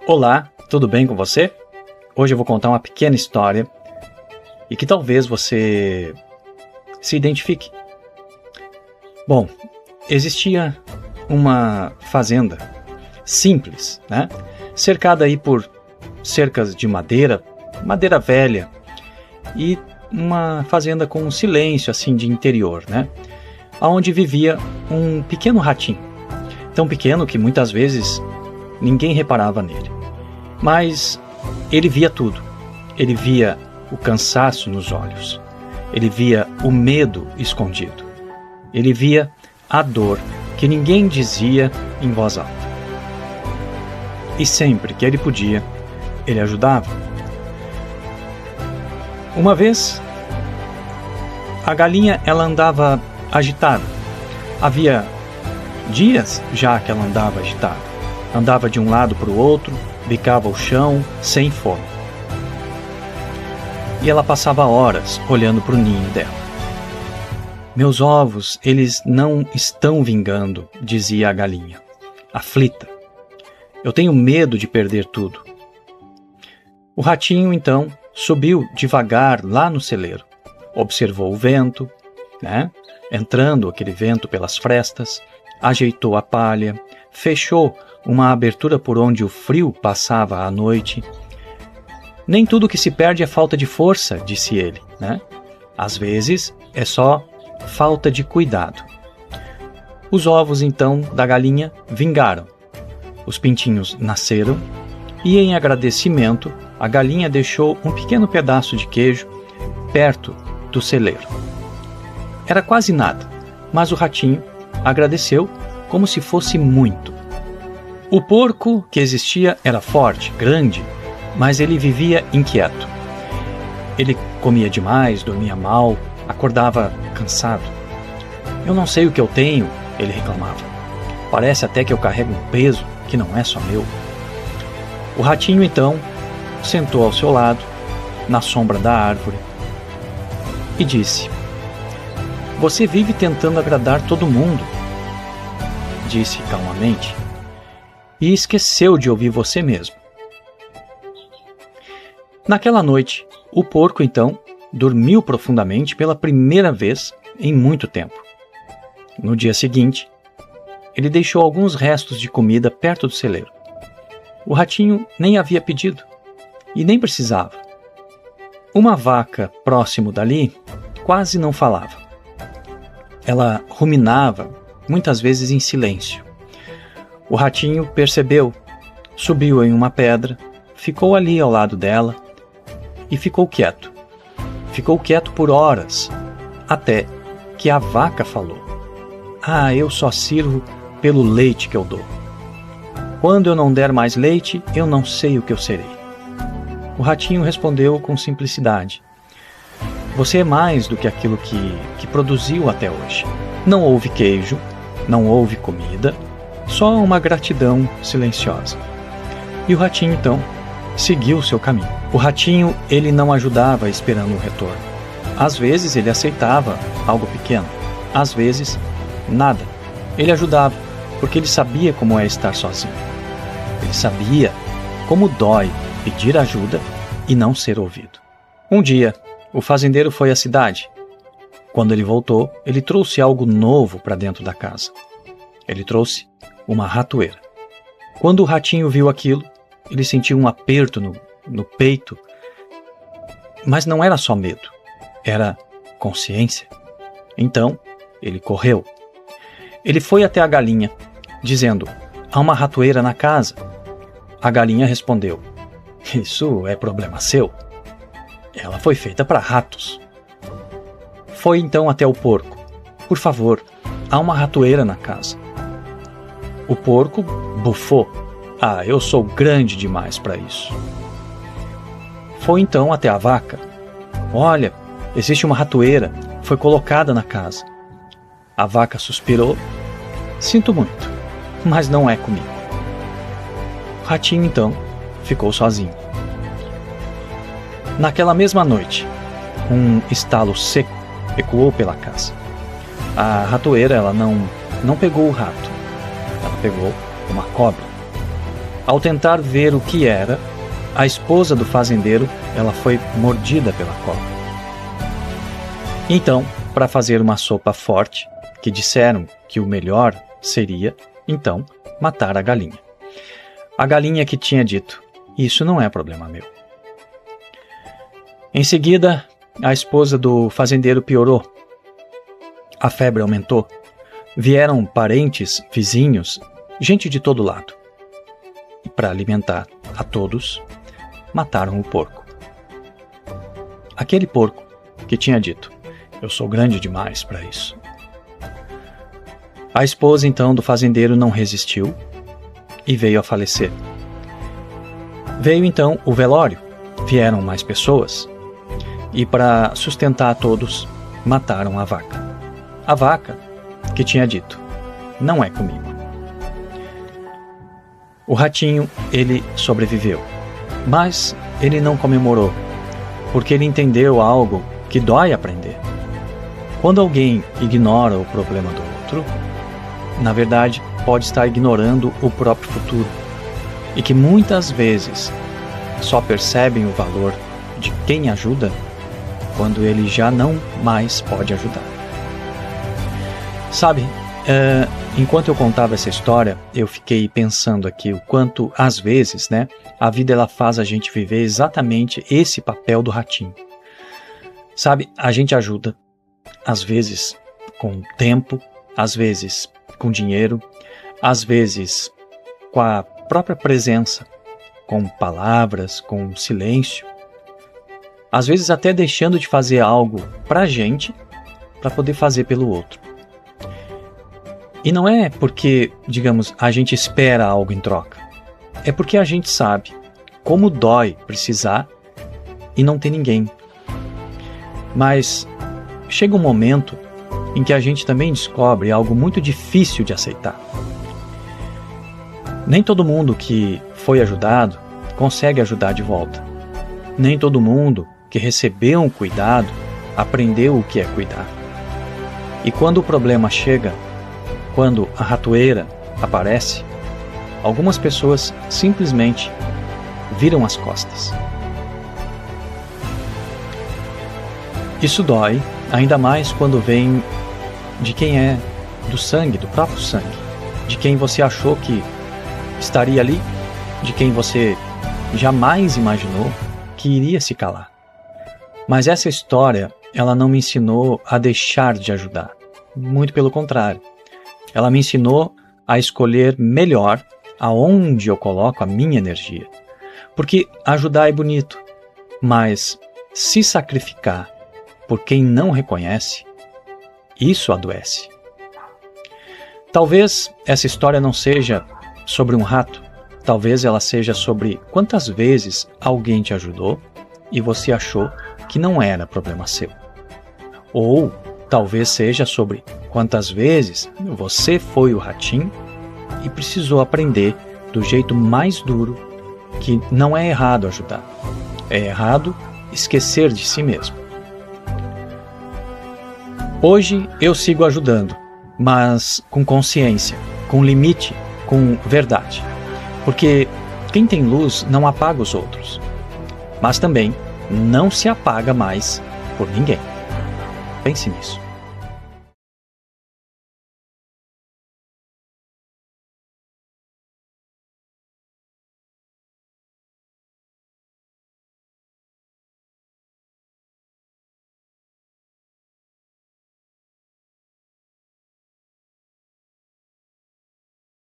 Olá, tudo bem com você? Hoje eu vou contar uma pequena história e que talvez você se identifique. Bom, existia uma fazenda simples, né? Cercada aí por cercas de madeira velha e uma fazenda com um silêncio assim de interior, né? Onde vivia um pequeno ratinho, tão pequeno que muitas vezes ninguém reparava nele. Mas ele via tudo. Ele via o cansaço nos olhos. Ele via o medo escondido. Ele via a dor que ninguém dizia em voz alta. E sempre que ele podia, ele ajudava. Uma vez, a galinha ela andava agitada. Havia dias já que ela andava agitada. Andava de um lado para o outro, bicava o chão, sem fome. E ela passava horas olhando para o ninho dela. Meus ovos, eles não estão vingando, dizia a galinha, aflita. Eu tenho medo de perder tudo. O ratinho, então, subiu devagar lá no celeiro. Observou o vento, entrando aquele vento pelas frestas, ajeitou a palha, fechou uma abertura por onde o frio passava à noite. Nem tudo que se perde é falta de força, disse ele, Às vezes é só falta de cuidado. Os ovos, então, da galinha vingaram. Os pintinhos nasceram e, em agradecimento, a galinha deixou um pequeno pedaço de queijo perto do celeiro. Era quase nada, mas o ratinho agradeceu como se fosse muito. O porco que existia era forte, grande, mas ele vivia inquieto. Ele comia demais, dormia mal, acordava cansado. Eu não sei o que eu tenho, ele reclamava. Parece até que eu carrego um peso que não é só meu. O ratinho, então, sentou ao seu lado, na sombra da árvore, e disse: Você vive tentando agradar todo mundo, disse calmamente, e esqueceu de ouvir você mesmo. Naquela noite, o porco, então, dormiu profundamente pela primeira vez em muito tempo. No dia seguinte, ele deixou alguns restos de comida perto do celeiro. O ratinho nem havia pedido e nem precisava. Uma vaca próximo dali quase não falava. Ela ruminava, muitas vezes em silêncio. O ratinho percebeu, subiu em uma pedra, ficou ali ao lado dela e ficou quieto. Ficou quieto por horas, até que a vaca falou: eu só sirvo pelo leite que eu dou. Quando eu não der mais leite, eu não sei o que eu serei. O ratinho respondeu com simplicidade: Você é mais do que aquilo que produziu até hoje. Não houve queijo, não houve comida, só uma gratidão silenciosa. E o ratinho, então, seguiu o seu caminho. O ratinho, ele não ajudava esperando um retorno. Às vezes ele aceitava algo pequeno, às vezes nada. Ele ajudava porque ele sabia como é estar sozinho. Ele sabia como dói pedir ajuda e não ser ouvido. Um dia, o fazendeiro foi à cidade. Quando ele voltou, ele trouxe algo novo para dentro da casa. Ele trouxe uma ratoeira. Quando o ratinho viu aquilo, ele sentiu um aperto no peito. Mas não era só medo, era consciência. Então, ele correu. Ele foi até a galinha, dizendo: Há uma ratoeira na casa. A galinha respondeu: Isso é problema seu. Ela foi feita para ratos. Foi então até o porco. Por favor, há uma ratoeira na casa. O porco bufou. Eu sou grande demais para isso. Foi então até a vaca. Olha, existe uma ratoeira. Foi colocada na casa. A vaca suspirou. Sinto muito, mas não é comigo. O ratinho então ficou sozinho. Naquela mesma noite, um estalo seco ecoou pela casa. A ratoeira ela não pegou o rato. Ela pegou uma cobra. Ao tentar ver o que era, a esposa do fazendeiro, ela foi mordida pela cobra. Então, para fazer uma sopa forte, que disseram que o melhor seria, então, matar a galinha. A galinha que tinha dito: "Isso não é problema meu." Em seguida, a esposa do fazendeiro piorou. A febre aumentou. Vieram parentes, vizinhos, gente de todo lado. E para alimentar a todos, mataram o porco. Aquele porco que tinha dito: "Eu sou grande demais para isso." A esposa então do fazendeiro não resistiu e veio a falecer. Veio então o velório. Vieram mais pessoas e, para sustentar a todos, mataram a vaca. A vaca que tinha dito: "Não é comigo." O ratinho, ele sobreviveu, mas ele não comemorou, porque ele entendeu algo que dói aprender. Quando alguém ignora o problema do outro, na verdade, pode estar ignorando o próprio futuro, e que muitas vezes só percebem o valor de quem ajuda quando ele já não mais pode ajudar. Sabe, enquanto eu contava essa história, eu fiquei pensando aqui o quanto, às vezes, a vida ela faz a gente viver exatamente esse papel do ratinho. Sabe, a gente ajuda, às vezes com tempo, às vezes com dinheiro, às vezes com a própria presença, com palavras, com silêncio, às vezes até deixando de fazer algo pra gente, para poder fazer pelo outro. E não é porque, digamos, a gente espera algo em troca. É porque a gente sabe como dói precisar e não ter ninguém. Mas chega um momento em que a gente também descobre algo muito difícil de aceitar. Nem todo mundo que foi ajudado consegue ajudar de volta. Nem todo mundo que recebeu um cuidado aprendeu o que é cuidar. E quando o problema chega, quando a ratoeira aparece, algumas pessoas simplesmente viram as costas. Isso dói, ainda mais quando vem de quem é do sangue, do próprio sangue, de quem você achou que estaria ali, de quem você jamais imaginou que iria se calar. Mas essa história, ela não me ensinou a deixar de ajudar. Muito pelo contrário. Ela me ensinou a escolher melhor aonde eu coloco a minha energia. Porque ajudar é bonito, mas se sacrificar por quem não reconhece, isso adoece. Talvez essa história não seja sobre um rato, talvez ela seja sobre quantas vezes alguém te ajudou e você achou que não era problema seu. Ou talvez seja sobre quantas vezes você foi o ratinho e precisou aprender do jeito mais duro que não é errado ajudar. É errado esquecer de si mesmo. Hoje eu sigo ajudando, mas com consciência, com limite, com verdade. Porque quem tem luz não apaga os outros, mas também não se apaga mais por ninguém. Pense nisso.